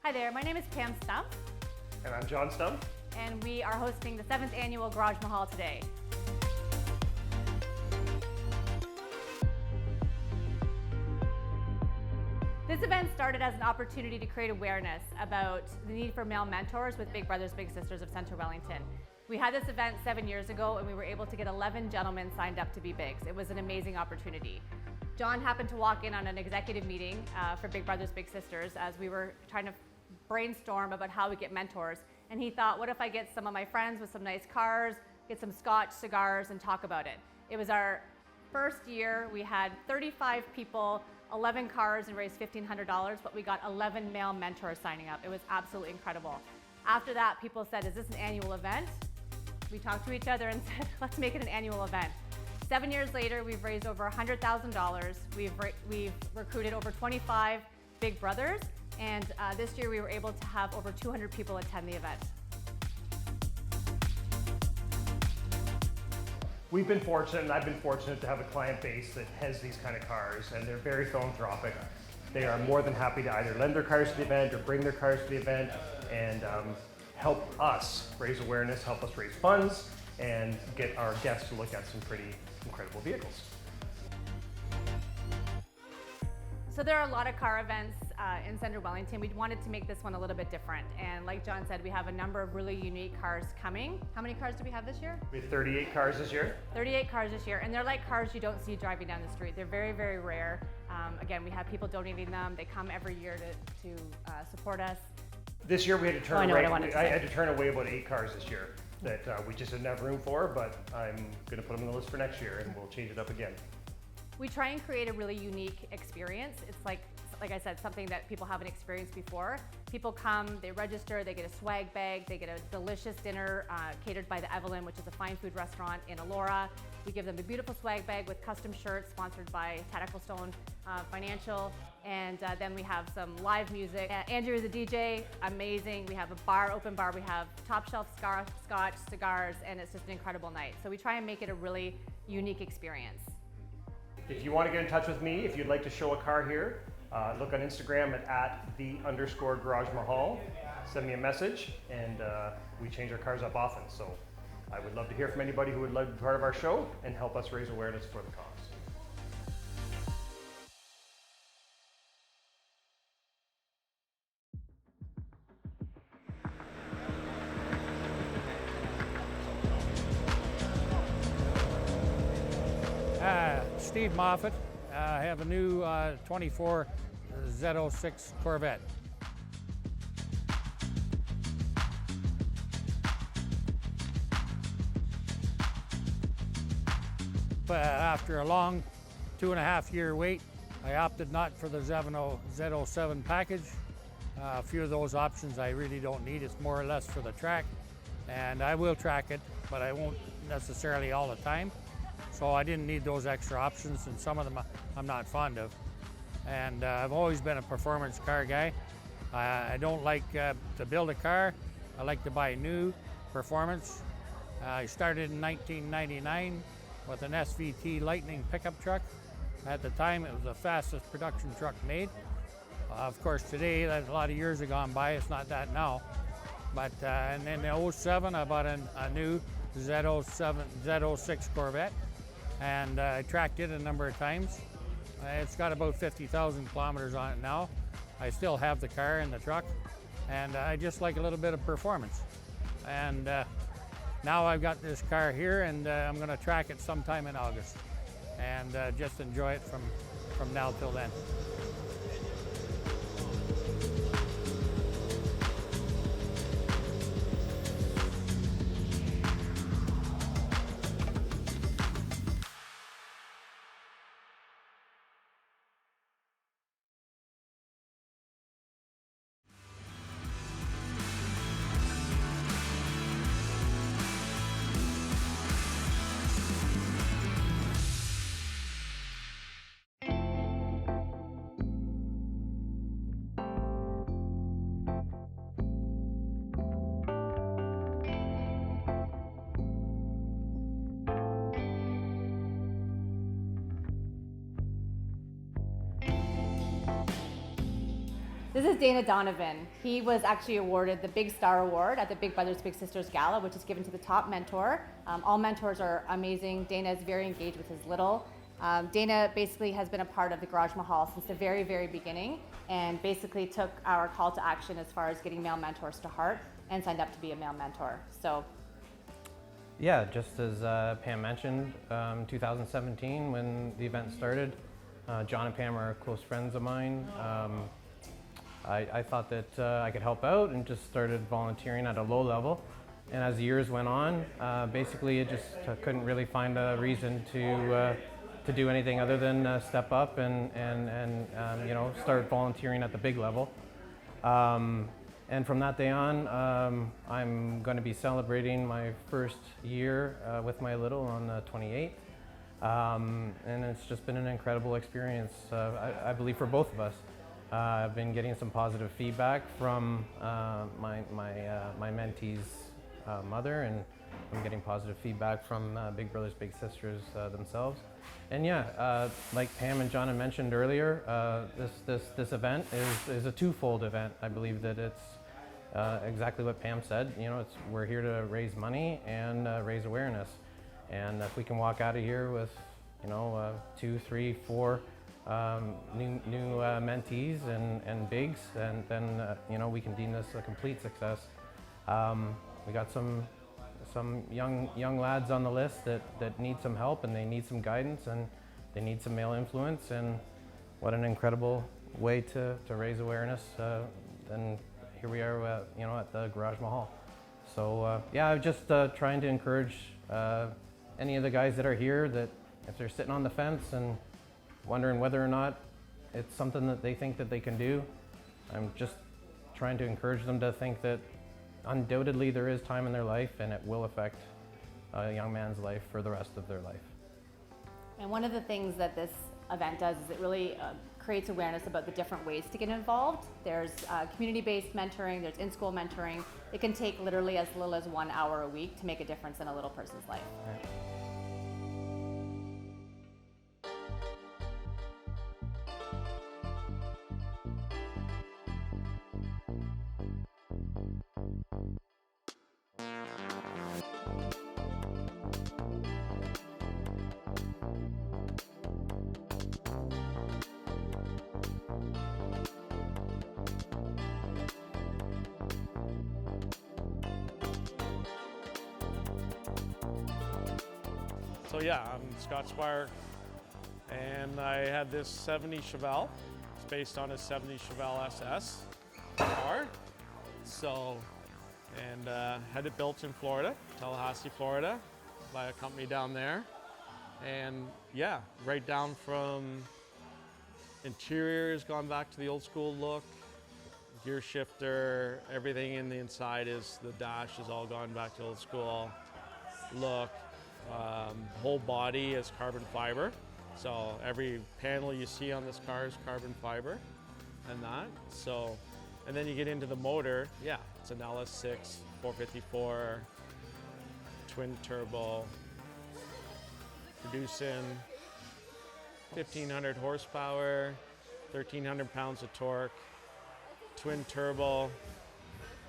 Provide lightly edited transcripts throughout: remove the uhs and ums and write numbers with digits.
Hi there, my name is Pam Stumpf. And I'm John Stumpf. And we are hosting the 7th annual Garage Mahal today. This event started as an opportunity to create awareness about the need for male mentors with Big Brothers Big Sisters of Central Wellington. We had this event 7 years ago and we were able to get 11 gentlemen signed up to be bigs. It was an amazing opportunity. John happened to walk in on an executive meeting for Big Brothers Big Sisters as we were trying to brainstorm about how we get mentors. And he thought, what if I get some of my friends with some nice cars, get some scotch, cigars, and talk about it. It was our first year. We had 35 people, 11 cars, and raised $1,500, but we got 11 male mentors signing up. It was absolutely incredible. After that, people said, is this an annual event? We talked to each other and said, let's make it an annual event. 7 years later, we've raised over $100,000. We've recruited over 25 big brothers, and this year we were able to have over 200 people attend the event. We've been fortunate, and I've been fortunate to have a client base that has these kind of cars, and they're very philanthropic. They are more than happy to either lend their cars to the event or bring their cars to the event and help us raise awareness, help us raise funds, and get our guests to look at some pretty incredible vehicles. So there are a lot of car events in Central Wellington. We wanted to make this one a little bit different. And like John said, we have a number of really unique cars coming. How many cars do we have this year? We have 38 cars this year. 38 cars this year. And they're like cars you don't see driving down the street. They're very, very rare. Again, we have people donating them. They come every year to support us. This year we had to turn away. I had to turn away about 8 cars this year that we just didn't have room for, but I'm going to put them on the list for next year and we'll change it up again. We try and create a really unique experience. It's like I said, something that people haven't experienced before. People come, they register, they get a swag bag, they get a delicious dinner catered by the Evelyn, which is a fine food restaurant in Elora. We give them a beautiful swag bag with custom shirts sponsored by Tactical Stone Financial. And then we have some live music. Andrew is a DJ, amazing. We have a bar, open bar. We have top shelf scotch, cigars, and it's just an incredible night. So we try and make it a really unique experience. If you want to get in touch with me, if you'd like to show a car here, look on Instagram at @the_Garage Mahal. Send me a message, and we change our cars up often. So I would love to hear from anybody who would like to be part of our show and help us raise awareness for the cause. Steve Moffatt. I have a new 24 Z06 Corvette. But after a long 2.5 year wait, I opted not for the Z07 package. A few of those options I really don't need. It's more or less for the track, and I will track it, but I won't necessarily all the time. So I didn't need those extra options, and some of them I'm not fond of. And I've always been a performance car guy. I don't like to build a car. I like to buy new performance. I started in 1999 with an SVT Lightning pickup truck. At the time, it was the fastest production truck made. Of course, today, that's a lot of years have gone by. It's not that now. But and in '07, I bought a new Z06 Corvette. And I tracked it a number of times. It's got about 50,000 kilometers on it now. I still have the car and the truck, and I just like a little bit of performance. And now I've got this car here, and I'm going to track it sometime in August, and just enjoy it from now till then. is Dana Donovan. He was actually awarded the Big Star Award at the Big Brothers Big Sisters Gala, which is given to the top mentor. All mentors are amazing. Dana is very engaged with his little. Dana basically has been a part of the Garage Mahal since the very, very beginning, and basically took our call to action as far as getting male mentors to heart and signed up to be a male mentor. So. Yeah, just as Pam mentioned, 2017 when the event started, John and Pam are close friends of mine. I thought that I could help out and just started volunteering at a low level. And as the years went on, basically it just couldn't really find a reason to do anything other than step up and you know, start volunteering at the big level. And from that day on, I'm going to be celebrating my first year with my little on the 28th. And it's just been an incredible experience, I believe, for both of us. I've been getting some positive feedback from my mentee's mother, and I'm getting positive feedback from Big Brothers Big Sisters themselves. And yeah, like Pam and John had mentioned earlier, this event is a twofold event. I believe that it's exactly what Pam said. You know, we're here to raise money and raise awareness. And if we can walk out of here with, you know, 2, 3, 4 new mentees and bigs, and then you know, we can deem this a complete success. We got some young lads on the list that need some help, and they need some guidance, and they need some male influence, and what an incredible way to raise awareness. And here we are, you know, at the Garage Mahal. So yeah, I'm just trying to encourage any of the guys that are here, that if they're sitting on the fence and wondering whether or not it's something that they think that they can do, I'm just trying to encourage them to think that undoubtedly there is time in their life, and it will affect a young man's life for the rest of their life. And one of the things that this event does is it really creates awareness about the different ways to get involved. There's community-based mentoring, there's in-school mentoring. It can take literally as little as 1 hour a week to make a difference in a little person's life. Right. So yeah, I'm Scott Spire, and I had this 70 Chevelle. It's based on a 70 Chevelle SS car. So, and had it built in Florida, Tallahassee, Florida, by a company down there. And yeah, right down from interior has gone back to the old school look. Gear shifter, everything in the inside is, the dash has all gone back to old school look. Whole body is carbon fiber, so every panel you see on this car is carbon fiber, and that. So, and then you get into the motor. Yeah, it's an LS6 454 twin turbo, producing 1,500 horsepower, 1,300 pounds of torque, twin turbo,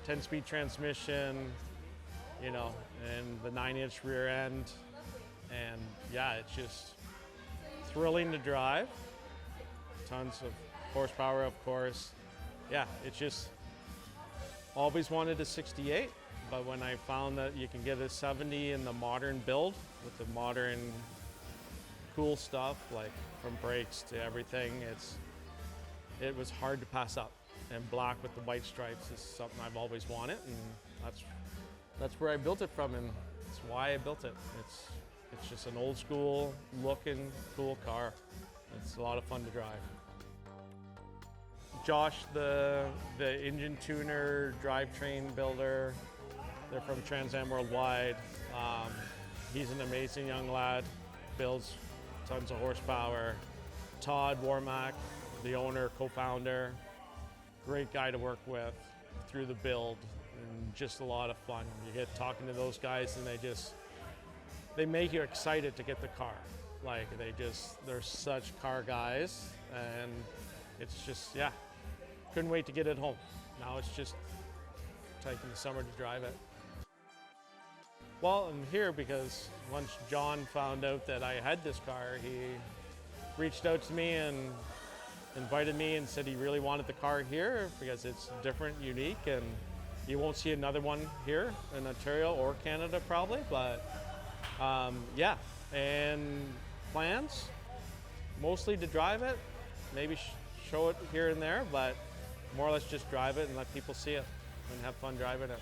10-speed transmission, you know, and the 9-inch rear end. And yeah, it's just thrilling to drive. Tons of horsepower, of course. Yeah, it's just always wanted a 68, but when I found that you can get a 70 in the modern build with the modern cool stuff, like from brakes to everything, it was hard to pass up. And black with the white stripes is something I've always wanted, and that's where I built it from, and that's why I built it. It's just an old school looking cool car. It's a lot of fun to drive. Josh, the engine tuner, drivetrain builder, they're from Trans Am Worldwide. He's an amazing young lad, builds tons of horsepower. Todd Warmack, the owner, co-founder, great guy to work with through the build, and just a lot of fun. You get talking to those guys, and they make you excited to get the car. Like they're such car guys, and it's just, yeah, couldn't wait to get it home. Now it's just taking the summer to drive it. Well, I'm here because once John found out that I had this car, he reached out to me and invited me and said he really wanted the car here because it's different, unique, and you won't see another one here in Ontario or Canada probably, but yeah. And plans, mostly to drive it, maybe show it here and there, but more or less just drive it and let people see it and have fun driving it.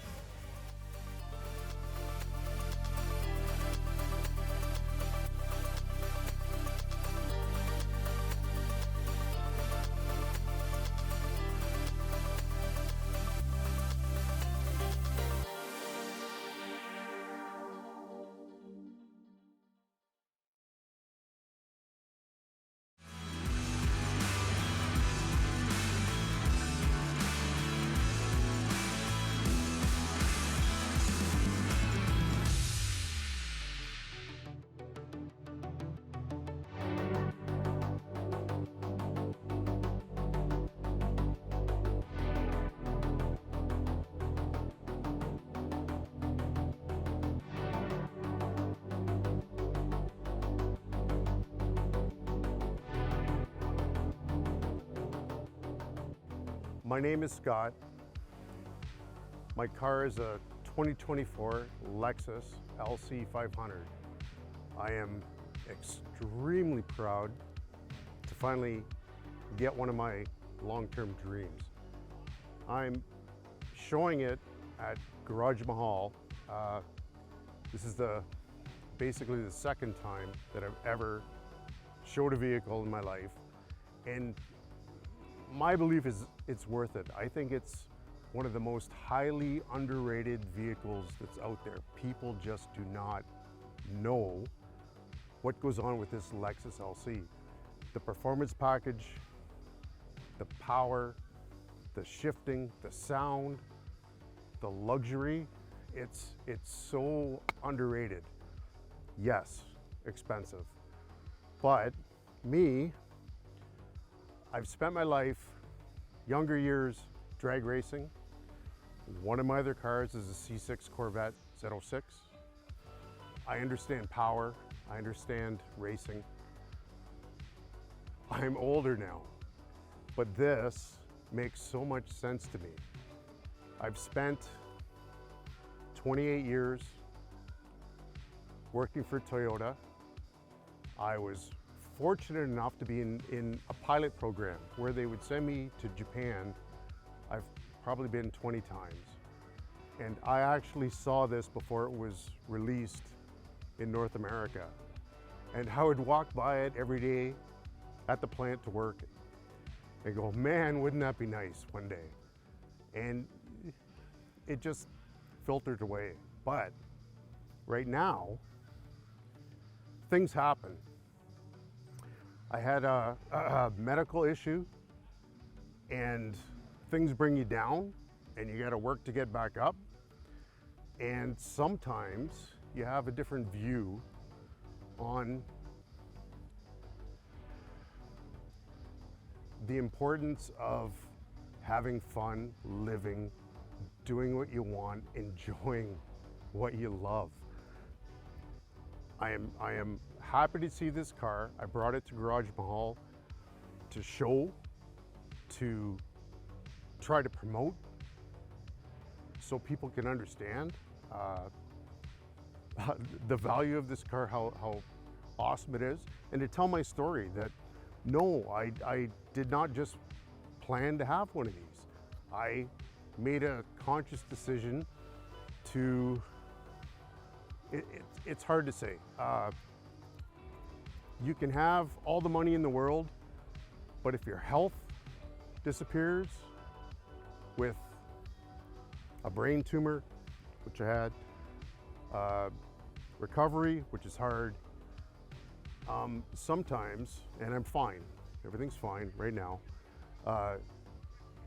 My name is Scott. My car is a 2024 Lexus LC500. I am extremely proud to finally get one of my long-term dreams. I'm showing it at Garage Mahal. This is basically the second time that I've ever showed a vehicle in my life. And my belief is it's worth it. I think it's one of the most highly underrated vehicles that's out there. People just do not know what goes on with this Lexus LC. The performance package, the power, the shifting, the sound, the luxury, it's so underrated. Yes, expensive. But me, I've spent my life, younger years, drag racing. One of my other cars is a C6 Corvette Z06. I understand power, I understand racing. I'm older now, but this makes so much sense to me. I've spent 28 years working for Toyota. I was fortunate enough to be in a pilot program where they would send me to Japan. I've probably been 20 times. And I actually saw this before it was released in North America. And I would walk by it every day at the plant to work and go, man, wouldn't that be nice one day? And it just filtered away. But right now, things happen. I had a medical issue, and things bring you down, and you gotta work to get back up. And sometimes you have a different view on the importance of having fun, living, doing what you want, enjoying what you love. I am happy to see this car. I brought it to Garage Mahal to show, to try to promote, so people can understand the value of this car, how awesome it is, and to tell my story that no, I did not just plan to have one of these. I made a conscious decision to, it's hard to say. You can have all the money in the world, but if your health disappears with a brain tumor, which I had, recovery, which is hard, sometimes, and I'm fine, everything's fine right now,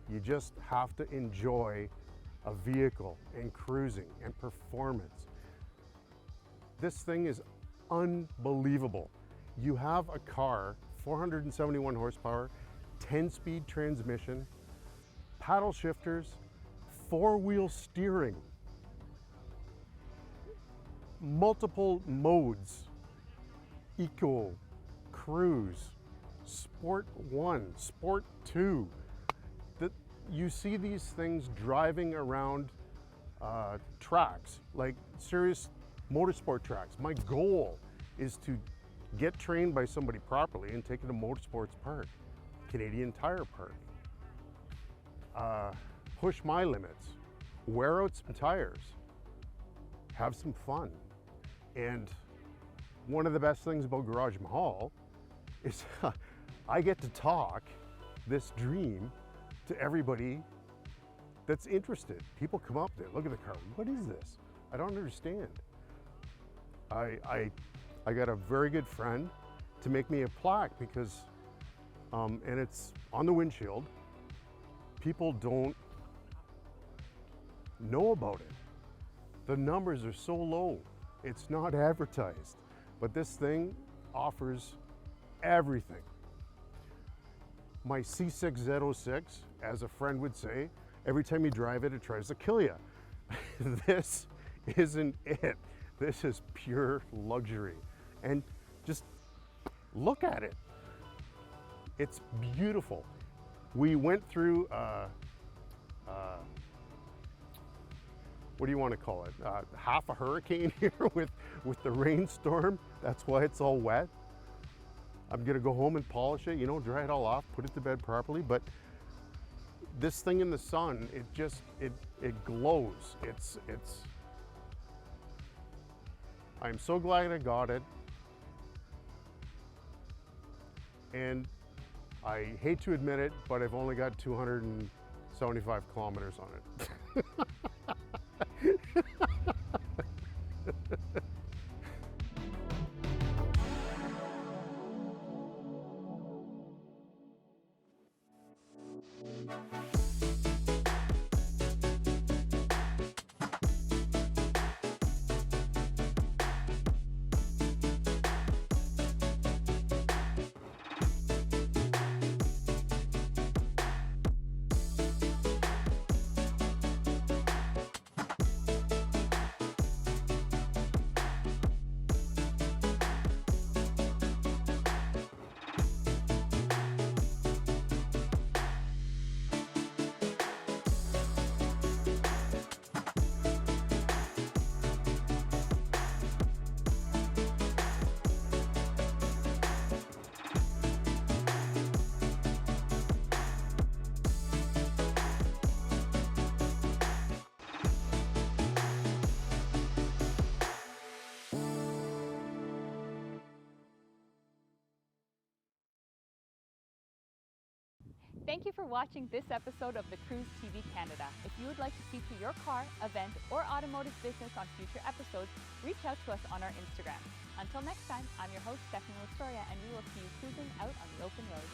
you just have to enjoy a vehicle and cruising and performance. This thing is unbelievable. You have a car, 471 horsepower, 10-speed transmission, paddle shifters, four-wheel steering, multiple modes, Eco, Cruise, Sport 1, Sport 2. You see these things driving around tracks, like serious motorsport tracks. My goal is to get trained by somebody properly and take it to Motorsports Park, Canadian Tire Park. Push my limits, wear out some tires, have some fun. And one of the best things about Garage Mahal is I get to talk this dream to everybody that's interested. People come up there, look at the car, what is this? I don't understand. I got a very good friend to make me a plaque because, and it's on the windshield, people don't know about it. The numbers are so low, it's not advertised, but this thing offers everything. My C6Z06, as a friend would say, every time you drive it, it tries to kill you. This isn't it. This is pure luxury. And just look at it. It's beautiful. We went through, what do you want to call it? Half a hurricane here with the rainstorm. That's why it's all wet. I'm gonna go home and polish it, you know, dry it all off, put it to bed properly. But this thing in the sun, it just, it glows. I'm so glad I got it. And I hate to admit it, but I've only got 275 kilometers on it. Thank you for watching this episode of the Cruise TV Canada. If you would like to feature your car, event, or automotive business on future episodes, reach out to us on our Instagram. Until next time, I'm your host, Stephanie Lastoria, and we will see you cruising out on the open road.